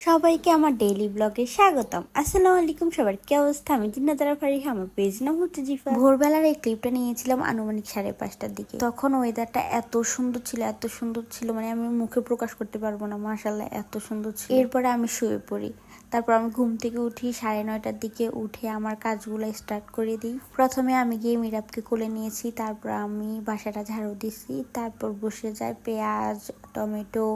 সবাইকে আমার ডেইলি ব্লগে স্বাগতম। আসসালামু আলাইকুম, সবার কি অবস্থা? আমি জিন্নাতারা ফারিহা, আমার পেজ নাম হচ্ছে জিফা। ভোরবেলার এই ক্লিপটা নিয়েছিলাম আনুমানিক 5:30টার দিকে। তখন ওয়েদারটা এত সুন্দর ছিল, মানে আমি মুখে প্রকাশ করতে পারবো না, মাশাআল্লাহ এত সুন্দর ছিল। এরপরে আমি শুয়ে পড়ি। তারপর আমি ঘুম থেকে উঠি 9:30টার দিকে। উঠে আমার কাজগুলো স্টার্ট করে দিই। প্রথমে আমি গিয়ে মিরাবকে কোলে নিয়েছি, তারপর আমি বাসাটা ঝাড়ু দিছি, তারপর বসে যাই পেঁয়াজ, টমেটো,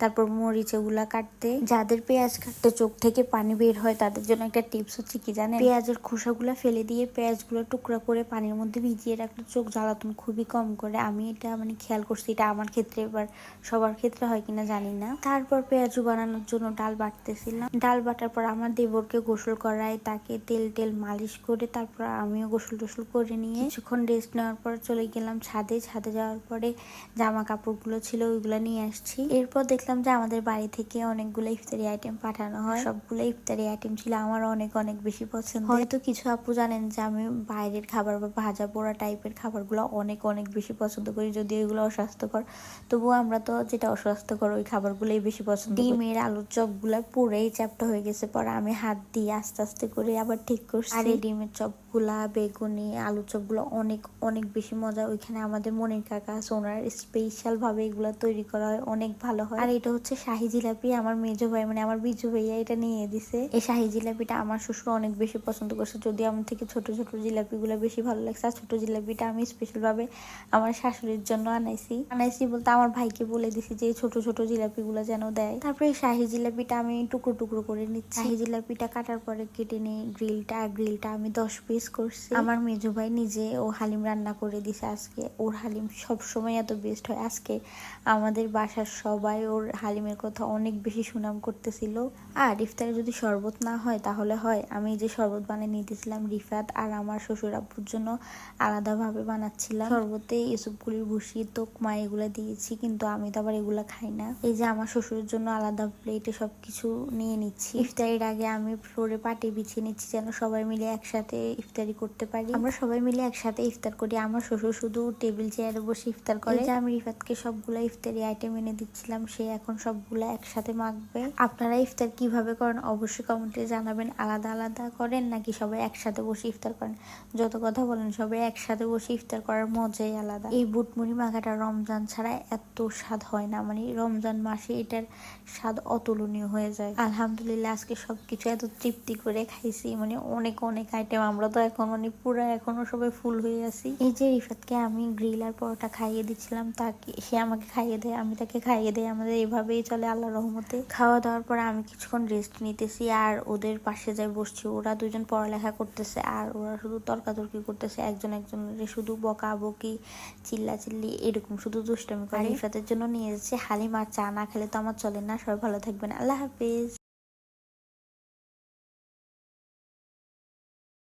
তারপর মরিচ এগুলা কাটতে। যাদের পেঁয়াজ কাটতে চোখ থেকে পানি বের হয় তাদের জন্য একটা টিপস হচ্ছে কি জানেন, পেঁয়াজের খোসাগুলা ফেলে দিয়ে পেঁয়াজগুলো টুকরা করে পানির মধ্যে ভিজিয়ে রাখলে চোখ জ্বালাতন খুবই কম করে। আমি এটা খেয়াল করছি, এটা আমার ক্ষেত্রে, এবার সবার ক্ষেত্রে হয় কিনা জানি না। তারপর পেঁয়াজু বানানোর জন্য ডাল বাটতেছিলাম। ডাল বাটার পর আমার দেবরকে গোসল করায়, তাকে তেল মালিশ করে তারপর আমিও গোসল টোসল করে নিয়ে কিছুক্ষণ রেস্ট নেওয়ার পর চলে গেলাম ছাদে। ছাদে যাওয়ার পরে জামা কাপড়গুলো ছিল ওইগুলো নিয়ে আসছি। এরপর দেখলাম যে আমাদের বাড়ি থেকে অনেকগুলো ইফতারি আইটেম পাঠানো হয়। সবগুলো ইফতারি আইটেম ছিল আমার অনেক বেশি পছন্দ। হয়তো কিছু আপু জানেন যে আমি বাইরের খাবার বা ভাজা পোড়া টাইপের খাবারগুলো অনেক বেশি পছন্দ করি, যদিও এগুলো অস্বাস্থ্যকর। তবুও আমরা তো যেটা অস্বাস্থ্যকর ওই খাবারগুলোই বেশি পছন্দ করি। ডিমের আলুর চপগুলো পুরেই চ্যাপ্টা হয়ে গেছে, পরে আমি হাত দিয়ে আস্তে করে আবার ঠিক করছি। আর এই ডিমের চপগুলা, বেগুনি আলুর চপগুলো অনেক বেশি মজা। ওইখানে আমাদের মনির কাকা আছে, ওনার স্পেশাল ভাবে এগুলো তৈরি করা হয়, অনেক ভালো হয়। আর এটা হচ্ছে শাহি জিলাপি, আমার মেজো ভাই মানে আমার বিজু ভাইয়া এটা নিয়ে দিছে। এই শাহি জিলাপিটা আমার শ্বশুর অনেক বেশি পছন্দ করছে, যদিও আমার থেকে ছোট জিলাপিগুলো বেশি ভালো লাগছে। আর ছোট জিলাপিটা আমি স্পেশাল ভাবে আমার শাশুড়ির জন্য আনাইছি বলতে আমার ভাইকে বলে দিছি যে ছোট জিলাপিগুলো যেন দেয়। তারপরে শাহি জিলাপিটা আমি টুকরো করে নিচ্ছি। শাহি জিলাপিটা কাটার পরে কেটে নিই গ্রিলটা আমি 10 পিস করছি। আমার মেজো ভাই নিজে ও হালিম রান্না করে দিছে আজকে। ওর হালিম সবসময় এত বেস্ট হয়। আজকে আমাদের বাসার সবাই ওর হালিমের কথা অনেক বেশি সুনাম করতেছিল। আর ইফতারে যদি শরবত না হয় তাহলে হয়। আমি যে শরবত বানিয়ে নিতেছিলাম রিফাত আর আমার শ্বশুর আব্বুর জন্য আলাদাভাবে বানাচ্ছিলাম। শরবতে ইসুপগুলির ভুসি, তোকমা এগুলো দিয়েছি, কিন্তু আমি তো আবার এগুলা খাই না। এই যে আমার শ্বশুরের জন্য আলাদা প্লেটে সবকিছু নিয়ে নিচ্ছি। ইফতারির আগে আমি ফ্লোরে পাটি বিছিয়ে নিচ্ছি যেন সবাই মিলে একসাথে ইফতারি করতে পারি। আমরা সবাই মিলে একসাথে ইফতার করি। আমার শ্বশুর শুধু টেবিল চেয়ারে বসে ইফতার করে। এই যে আমি রিফাতকে সবগুলা ইফতারি আইটেম এনে দিচ্ছিলাম, সে এখন সবগুলা একসাথে মাখবে। আপনারা ইফতার কিভাবে করেন অবশ্যই কমেন্টে জানাবেন। আলাদা করেন নাকি সবাই একসাথে বসে ইফতার করেন? যত কথা বলেন, সবাই একসাথে বসে ইফতার করার মজাই আলাদা। এই বুটমুড়ি মাখাটা রমজান ছাড়া এত স্বাদ হয় না, মানে রমজান মাসে এটার স্বাদ অতুলনীয় হয়ে যায়। আলহামদুলিল্লাহ আজকে সবকিছু এত তৃপ্তি করে খাইছি, মানে অনেক আইটেম। আমরা তো এখন এখনো সবাই ফুল হয়ে আছি। এই যে রিফাতকে আমি গ্রিল আর পরোটা খাইয়ে দিচ্ছিলাম, তাকে সে আমাকে খাইয়ে দেয়, আমি তাকে খাইয়ে দেয়। আমাদের এইভাবেই চলে আল্লাহর রহমতে। খাওয়া দাওয়ার পরে আমি কিছুক্ষণ রেস্ট নিতেছি আর ওদের পাশে যাই বসছি। ওরা দুজন পড়ালেখা করতেছে আর ওরা শুধু তর্কাতর্কি করতেছে, একজনের শুধু বকাবকি, চিল্লাচিল্লি, এরকম শুধু দুষ্টামি করে। রিফাতের জন্য নিয়ে যাচ্ছে হালিম, আর চা না খেলে তো আমার চলে না। সবাই ভালো থাকবেন, আল্লাহ হাফেজ।